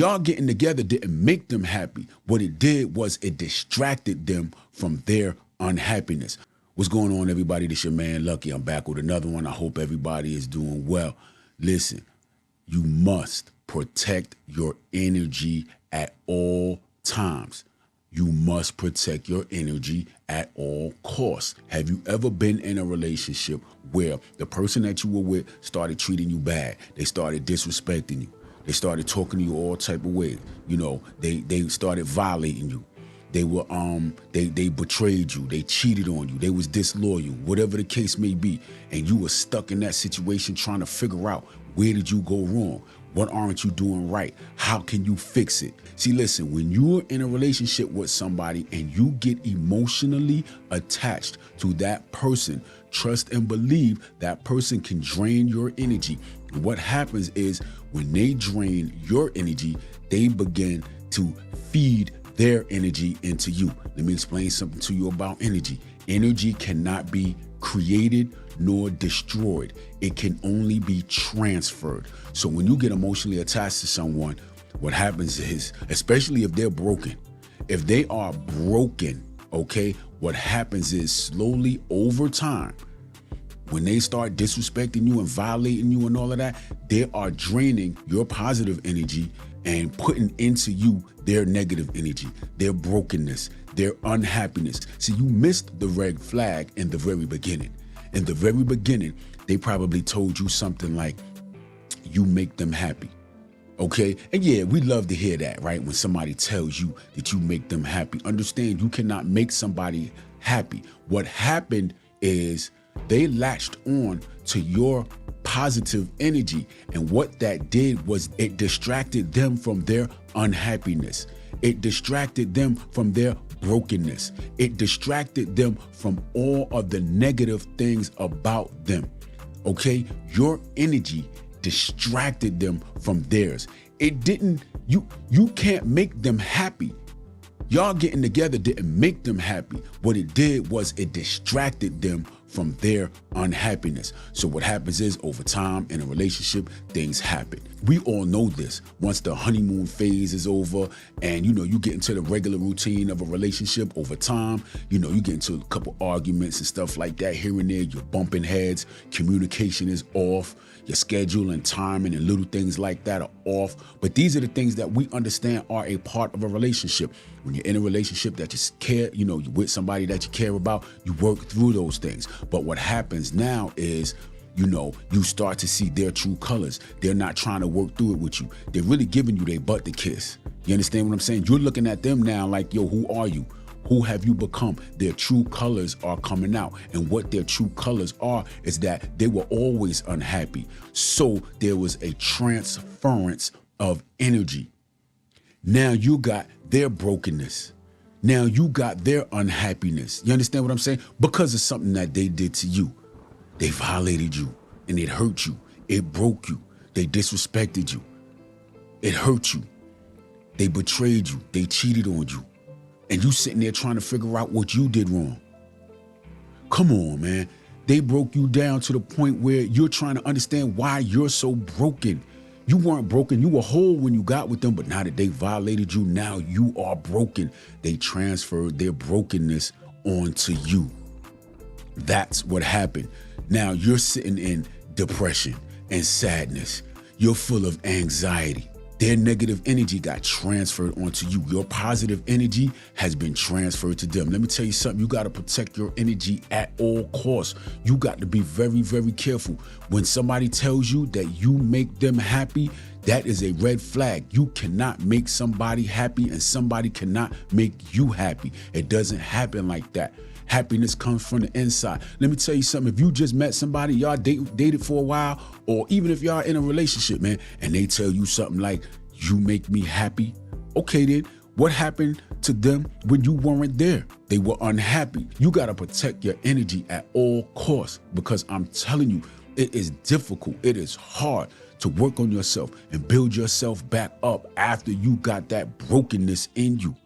Y'all getting together didn't make them happy. What it did was it distracted them from their unhappiness. What's going on, everybody? This your man Lucky. I'm back with another one. I hope everybody is doing well. Listen, you must protect your energy at all times. You must protect your energy at all costs. Have you ever been in a relationship where the person that you were with started treating you bad? They started disrespecting you. They started talking to you all type of ways. You know, they started violating you. They were they betrayed you. They cheated on you. They was disloyal, whatever the case may be. And you were stuck in that situation trying to figure out, where did you go wrong? What aren't you doing right? How can you fix it? See, listen, when you're in a relationship with somebody and you get emotionally attached to that person, trust and believe that person can drain your energy. And what happens is when they drain your energy, they begin to feed their energy into you. Let me explain something to you about energy. Energy cannot be created nor destroyed. It can only be transferred. So when you get emotionally attached to someone, what happens is, especially if they're broken, if they are broken, okay, what happens is slowly over time, when they start disrespecting you and violating you and all of that, they are draining your positive energy and putting into you their negative energy, their brokenness, their unhappiness. See, you missed the red flag in the very beginning. In the very beginning, they probably told you something like, you make them happy. Okay? And yeah, we love to hear that, right? When somebody tells you that you make them happy. Understand, you cannot make somebody happy. What happened is they latched on to your positive energy. And what that did was it distracted them from their unhappiness. It distracted them from their brokenness. It distracted them from all of the negative things about them. Okay? Your energy distracted them from theirs. It didn't, you can't make them happy. Y'all getting together didn't make them happy. What it did was it distracted them from their unhappiness. So what happens is, over time in a relationship, things happen. We all know this. Once the honeymoon phase is over and, you know, you get into the regular routine of a relationship over time, you know, you get into a couple arguments and stuff like that here and there, you're bumping heads, communication is off, your schedule and timing and little things like that are off. But these are the things that we understand are a part of a relationship. When you're in a relationship that you care, you know, you're with somebody that you care about, you work through those things. But what happens now is, you know, you start to see their true colors. They're not trying to work through it with you. They're really giving you their butt to kiss. You understand what I'm saying? You're looking at them now like, yo, who are you? Who have you become? Their true colors are coming out. And what their true colors are is that they were always unhappy. So there was a transference of energy. Now you got their brokenness. Now you got their unhappiness. You understand what I'm saying? Because of something that they did to you. They violated you and it hurt you. It broke you. They disrespected you. It hurt you. They betrayed you. They cheated on you. And you sitting there trying to figure out what you did wrong. Come on, man. They broke you down to the point where you're trying to understand why you're so broken. You weren't broken. You were whole when you got with them, but now that they violated you, now you are broken. They transferred their brokenness onto you. That's what happened. Now you're sitting in depression and sadness. You're full of anxiety. Their negative energy got transferred onto you. Your positive energy has been transferred to them. Let me tell you something. You got to protect your energy at all costs. You got to be very, very careful. When somebody tells you that you make them happy, that is a red flag. You cannot make somebody happy and somebody cannot make you happy. It doesn't happen like that. Happiness comes from the inside. Let me tell you something. If you just met somebody, y'all dated for a while, or even if y'all in a relationship, man, and they tell you something like, you make me happy. Okay, then what happened to them when you weren't there? They were unhappy. You got to protect your energy at all costs, because I'm telling you, it is difficult. It is hard to work on yourself and build yourself back up after you got that brokenness in you.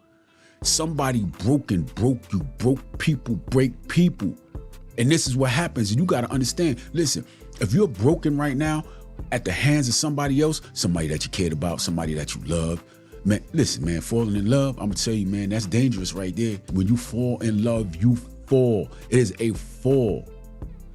Somebody broken broke you. Broke people break people. And this is what happens. And you got to understand, listen, if you're broken right now, at the hands of somebody else, somebody that you cared about, somebody that you loved. Man, listen, man, falling in love, I'm gonna tell you, man, that's dangerous right there. When you fall in love, you fall. It is a fall.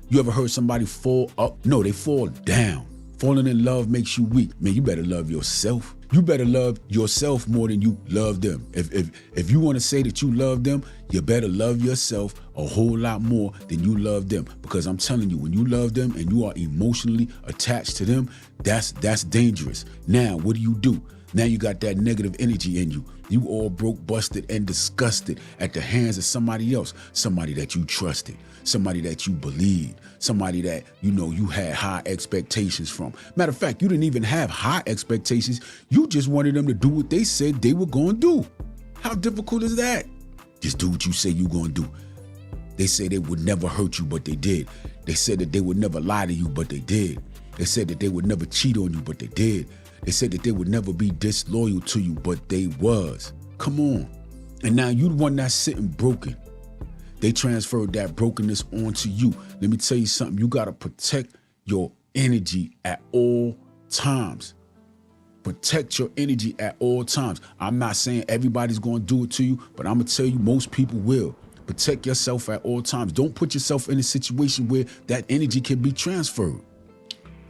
You ever heard somebody fall up? No, they fall down. Falling in love makes you weak. Man, you better love yourself. You better love yourself more than you love them. If you want to say that you love them, you better love yourself a whole lot more than you love them. Because I'm telling you, when you love them and you are emotionally attached to them, that's dangerous. Now, what do? Now you got that negative energy in you. You all broke, busted, and disgusted at the hands of somebody else. Somebody that you trusted. Somebody that you believed. Somebody that, you had high expectations from. Matter of fact, you didn't even have high expectations. You just wanted them to do what they said they were going to do. How difficult is that? Just do what you say you're going to do. They say they would never hurt you, but they did. They said that they would never lie to you, but they did. They said that they would never cheat on you, but they did. They said that they would never be disloyal to you, but they was. Come on. And now you the one that's sitting broken. They transferred that brokenness onto you. Let me tell you something. You got to protect your energy at all times. Protect your energy at all times. I'm not saying everybody's going to do it to you, but I'm going to tell you most people will. Protect yourself at all times. Don't put yourself in a situation where that energy can be transferred.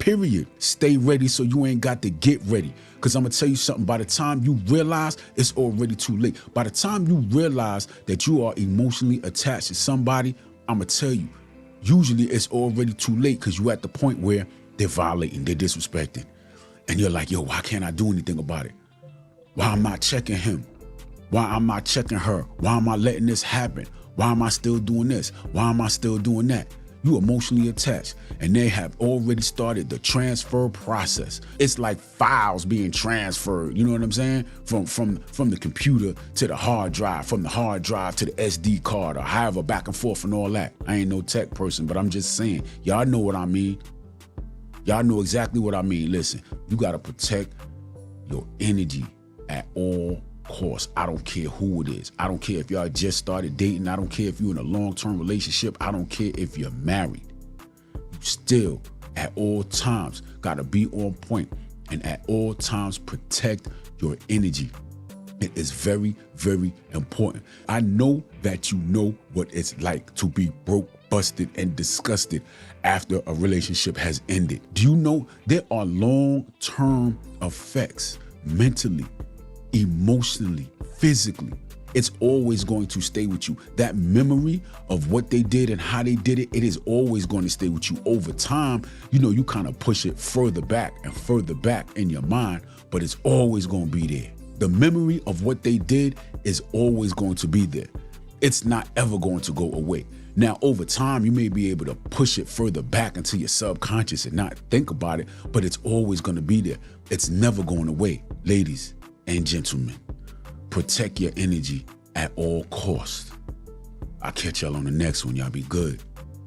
Period. Stay ready so you ain't got to get ready. Because I'm going to tell you something. By the time you realize, it's already too late. By the time you realize that you are emotionally attached to somebody, I'm going to tell you, usually it's already too late because you're at the point where they're violating, they're disrespecting. And you're like, yo, why can't I do anything about it? Why am I checking him? Why am I checking her? Why am I letting this happen? Why am I still doing this? Why am I still doing that? You emotionally attached, and they have already started the transfer process. It's like files being transferred, you know what I'm saying? From the computer to the hard drive, from the hard drive to the SD card, or however back and forth and all that. I ain't no tech person, but I'm just saying, y'all know what I mean. Y'all know exactly what I mean. Listen, you gotta protect your energy at all course. I don't care who it is. I don't care if y'all just started dating. I don't care if you're in a long-term relationship. I don't care if you're married. You still, at all times, gotta be on point, and at all times protect your energy. It is very, very important. I know that you know what it's like to be broke, busted, and disgusted after a relationship has ended. Do you know there are long-term effects mentally, emotionally, physically? It's always going to stay with you. That memory of what they did and how they did it, it is always going to stay with you. Over time, you kind of push it further back and further back in your mind, but it's always going to be there. The memory of what they did is always going to be there. It's not ever going to go away. Now, over time, you may be able to push it further back into your subconscious and not think about it, but it's always going to be there. It's never going away. Ladies and gentlemen, protect your energy at all costs. I'll catch y'all on the next one. Y'all be good.